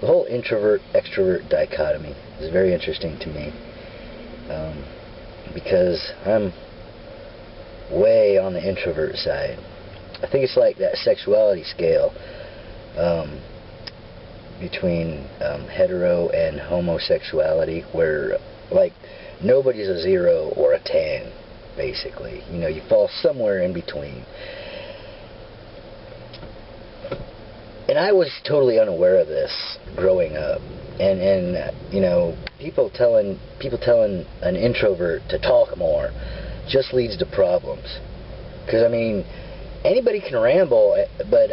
The whole introvert-extrovert dichotomy is very interesting to me, because I'm way on the introvert side. I think it's like that sexuality scale between hetero and homosexuality, where like nobody's a 0 or a 10, basically. You know, you fall somewhere in between. And I was totally unaware of this growing up. And you know, people telling an introvert to talk more just leads to problems. Because, I mean, anybody can ramble, but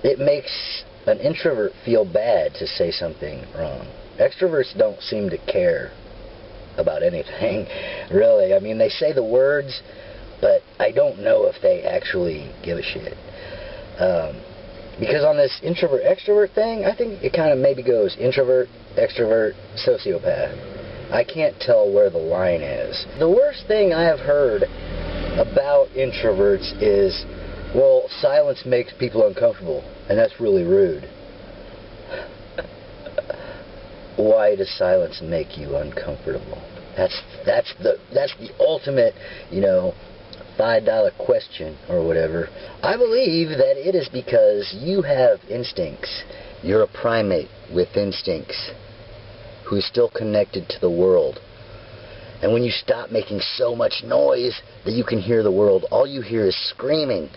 it makes an introvert feel bad to say something wrong. Extroverts don't seem to care about anything, really. I mean, they say the words, but I don't know if they actually give a shit. Because on this introvert-extrovert thing, I think it kind of maybe goes introvert, extrovert, sociopath. I can't tell where the line is. The worst thing I have heard about introverts is, well, silence makes people uncomfortable, and that's really rude. Why does silence make you uncomfortable? That's the ultimate, you know, $5 question or whatever. I believe that it is because you have instincts. You're a primate with instincts who's still connected to the world. And when you stop making so much noise that you can hear the world, all you hear is screaming.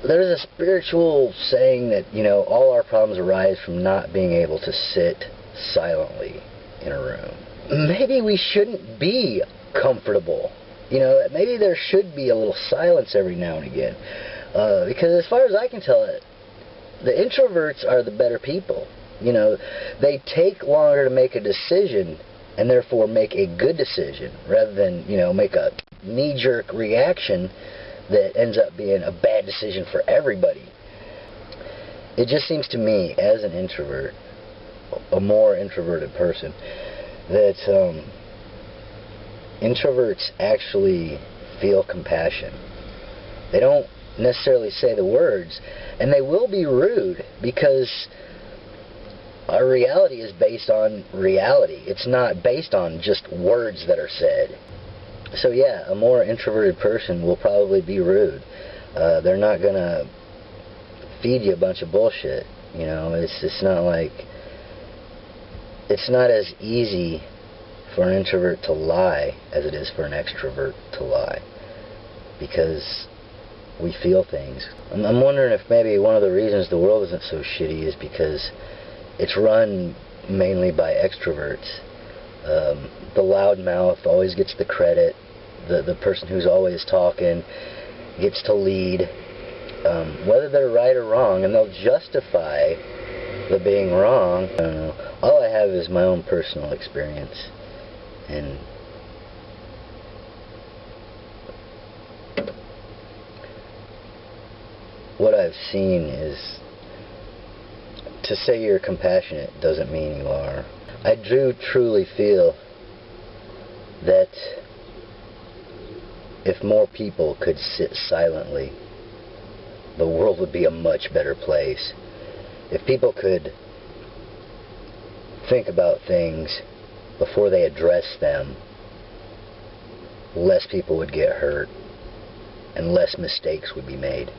There's a spiritual saying that, you know, all our problems arise from not being able to sit silently in a room. Maybe we shouldn't be comfortable. You know, maybe there should be a little silence every now and again. Because as far as I can tell, the introverts are the better people. You know, they take longer to make a decision and therefore make a good decision rather than, you know, make a knee-jerk reaction that ends up being a bad decision for everybody. It just seems to me, as an introvert, a more introverted person, that introverts actually feel compassion. They don't necessarily say the words, and they will be rude because our reality is based on reality. It's not based on just words that are said. So yeah, a more introverted person will probably be rude. They're not going to feed you a bunch of bullshit. You know, it's not like... It's not as easy for an introvert to lie as it is for an extrovert to lie, because we feel things. I'm wondering if maybe one of the reasons the world isn't so shitty is because it's run mainly by extroverts. The loudmouth always gets the credit. The person who's always talking gets to lead, whether they're right or wrong, and they'll justify the being wrong. I don't know. All I have is my own personal experience. And what I've seen is, to say you're compassionate doesn't mean you are. I do truly feel that if more people could sit silently, the world would be a much better place. If people could think about things before they address them, less people would get hurt and less mistakes would be made.